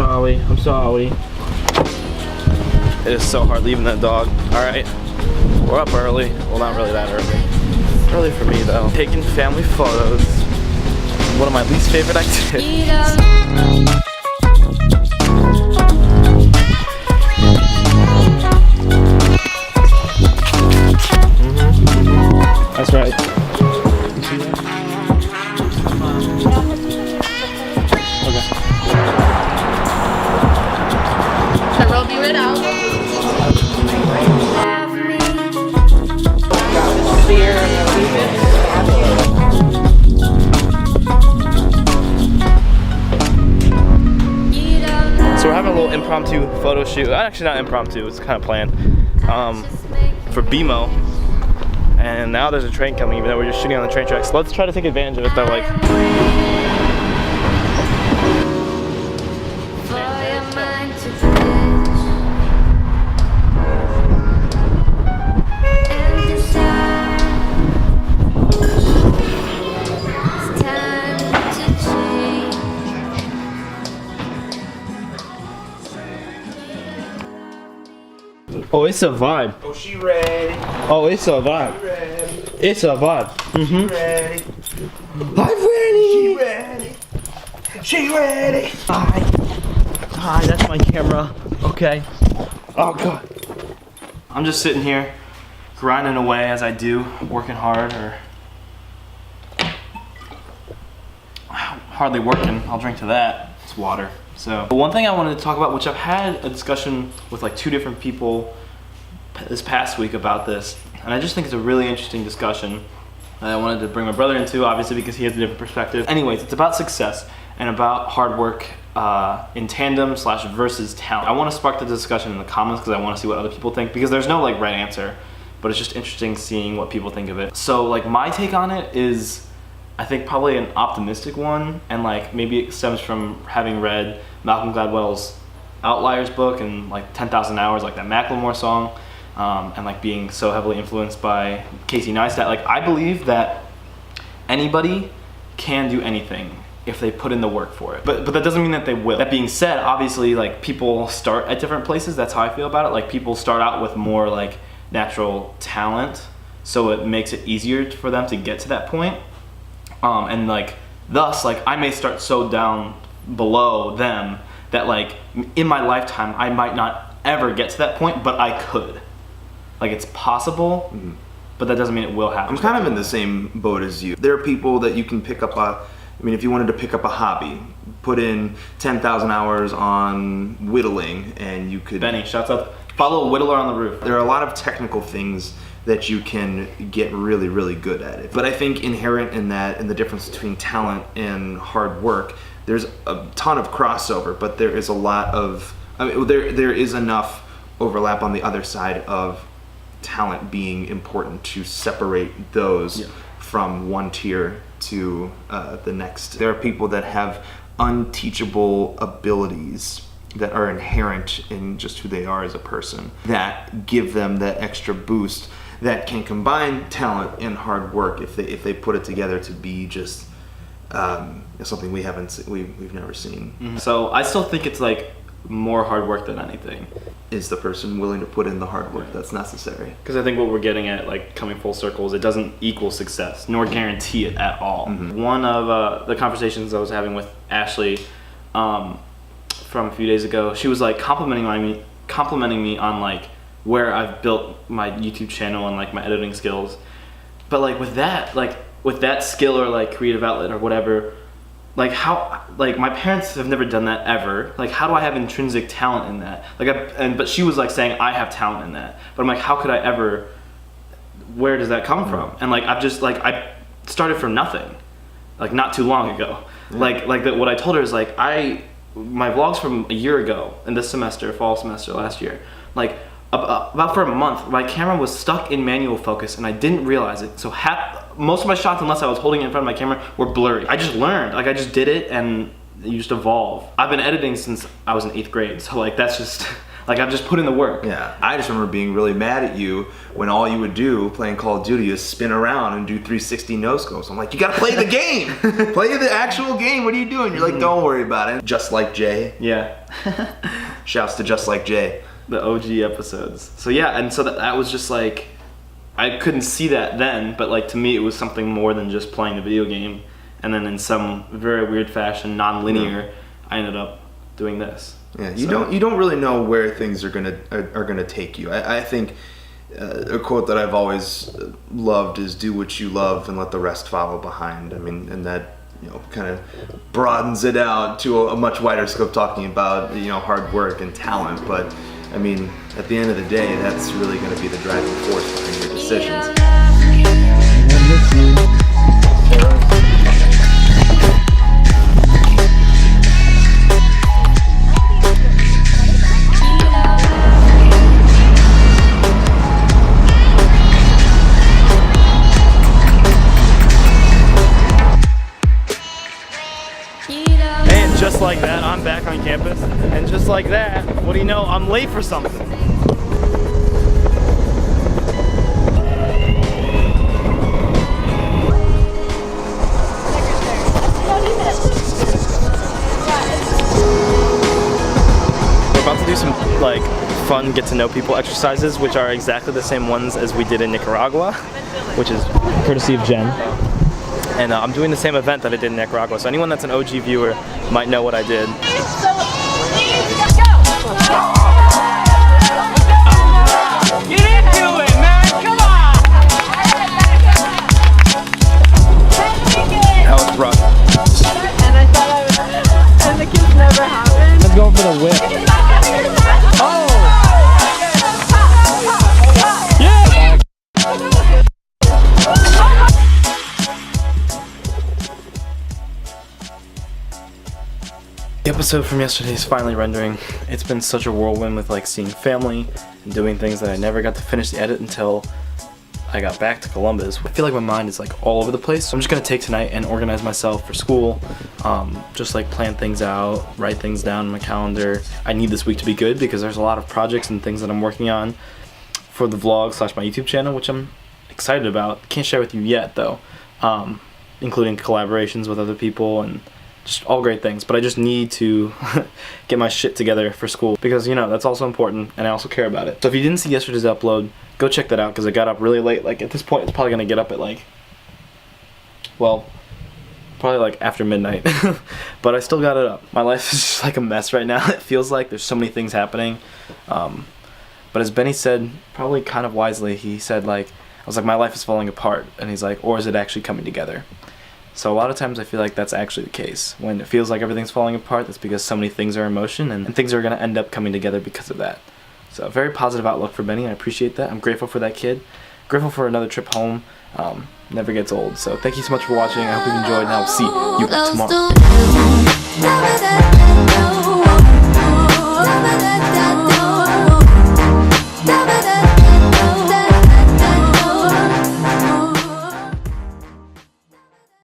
sorry. I'm sorry. It is so hard leaving that dog. Alright. We're up early. Well, not really that early. Early for me, though. Taking family photos. One of my least favorite activities. That's right. You see that? Okay. The road be rid out. So we're having a little impromptu photo shoot. Actually, not impromptu. It's kind of planned for BMO. And now there's a train coming, even though we're just shooting on the train tracks. So let's try to take advantage of it though, like. Oh, it's a vibe. Oh, she ready. Oh, it's a vibe. She ready. It's a vibe. She ready. I'm ready. She ready. She ready. Hi, that's my camera. Okay. Oh god. I'm just sitting here, grinding away as I do, working hard, or hardly working. I'll drink to that. It's water. So, but one thing I wanted to talk about, which I've had a discussion with like 2 different people this past week about this, and I just think it's a really interesting discussion that I wanted to bring my brother into, obviously because he has a different perspective. Anyways, it's about success and about hard work in tandem / versus talent. I want to spark the discussion in the comments because I want to see what other people think, because there's no like right answer, but it's just interesting seeing what people think of it. So like my take on it is, I think probably an optimistic one, and like maybe it stems from having read Malcolm Gladwell's Outliers book and like 10,000 Hours, like that Macklemore song, and like being so heavily influenced by Casey Neistat. Like I believe that anybody can do anything if they put in the work for it, but that doesn't mean that they will. That being said, obviously like people start at different places. That's how I feel about it. Like people start out with more like natural talent, so it makes it easier for them to get to that point. And like thus like I may start so down below them that like in my lifetime I might not ever get to that point, but I could. Like it's possible, but that doesn't mean it will happen. I'm kind of in the same boat as you. There are people that you can pick up if you wanted to pick up a hobby, put in 10,000 hours on whittling and you could... Benny, shouts out. Follow a whittler on the roof. There are a lot of technical things that you can get really, really good at it. But I think inherent in that, in the difference between talent and hard work, there's a ton of crossover, but there is a lot of, there is enough overlap on the other side of talent being important to separate those from one tier to the next. There are people that have unteachable abilities that are inherent in just who they are as a person that give them that extra boost that can combine talent and hard work if they put it together to be just something we've never seen. So I still think it's like more hard work than anything. Is the person willing to put in the hard work that's necessary? Because I think what we're getting at, like coming full circle, is it doesn't equal success nor guarantee it at all. One of the conversations I was having with Ashley from a few days ago, she was like complimenting me on like where I've built my YouTube channel and like my editing skills. But like with that skill or like creative outlet or whatever, like how, like my parents have never done that ever. Like how do I have intrinsic talent in that? Like but she was like saying I have talent in that. But I'm like, how could I ever, where does that come from? And like I've just like, I started from nothing, like not too long ago. What I told her is like my vlogs from a year ago in this semester, fall semester last year, like about for a month, my camera was stuck in manual focus and I didn't realize it. So most of my shots, unless I was holding it in front of my camera, were blurry. I just learned, like I just did it and you just evolve. I've been editing since I was in 8th grade, so like that's just, like I've just put in the work. Yeah, I just remember being really mad at you when all you would do playing Call of Duty is spin around and do 360 no-scopes. I'm like, you gotta play the game! Play the actual game, what are you doing? You're like, don't worry about it. Just like Jay. Yeah. Shouts to Just Like Jay. The OG episodes. So yeah, and so that was just like, I couldn't see that then, but like to me it was something more than just playing a video game. And then in some very weird fashion, non-linear, I ended up doing this. Yeah, you don't really know where things are gonna take you. I think a quote that I've always loved is "Do what you love and let the rest follow behind." I mean, and that kind of broadens it out to a much wider scope, talking about hard work and talent. But I mean, at the end of the day, that's really going to be the driving force behind your decisions. And just like that, I'm back on campus. And just like that, what do you know? I'm late for something. We're about to do some like fun get to know people exercises, which are exactly the same ones as we did in Nicaragua, which is courtesy of Jen. And I'm doing the same event that I did in Nicaragua, so anyone that's an OG viewer might know what I did. Get into it, man! Come on! That was rough. And I thought I was, and the kiss never happened. Let's go for the whip. Oh! Yeah! The episode from yesterday is finally rendering. It's been such a whirlwind with like seeing family and doing things that I never got to finish the edit until I got back to Columbus. I feel like my mind is like all over the place, so I'm just gonna take tonight and organize myself for school. Just like plan things out, write things down in my calendar. I need this week to be good because there's a lot of projects and things that I'm working on for the vlog / my YouTube channel, which I'm excited about. Can't share with you yet though, including collaborations with other people and just all great things, but I just need to get my shit together for school because that's also important and I also care about it. So if you didn't see yesterday's upload, go check that out because I got up really late. Like at this point it's probably gonna get up at like, well, probably like after midnight. But I still got it up. My life is just like a mess right now. It feels like there's so many things happening. But as Benny said, probably kind of wisely, he said like, I was like, my life is falling apart, and he's like, or is it actually coming together? So a lot of times I feel like that's actually the case. When it feels like everything's falling apart, that's because so many things are in motion and things are going to end up coming together because of that. So a very positive outlook for Benny. I appreciate that. I'm grateful for that kid. Grateful for another trip home. Never gets old. So thank you so much for watching. I hope you enjoyed, and I'll see you tomorrow.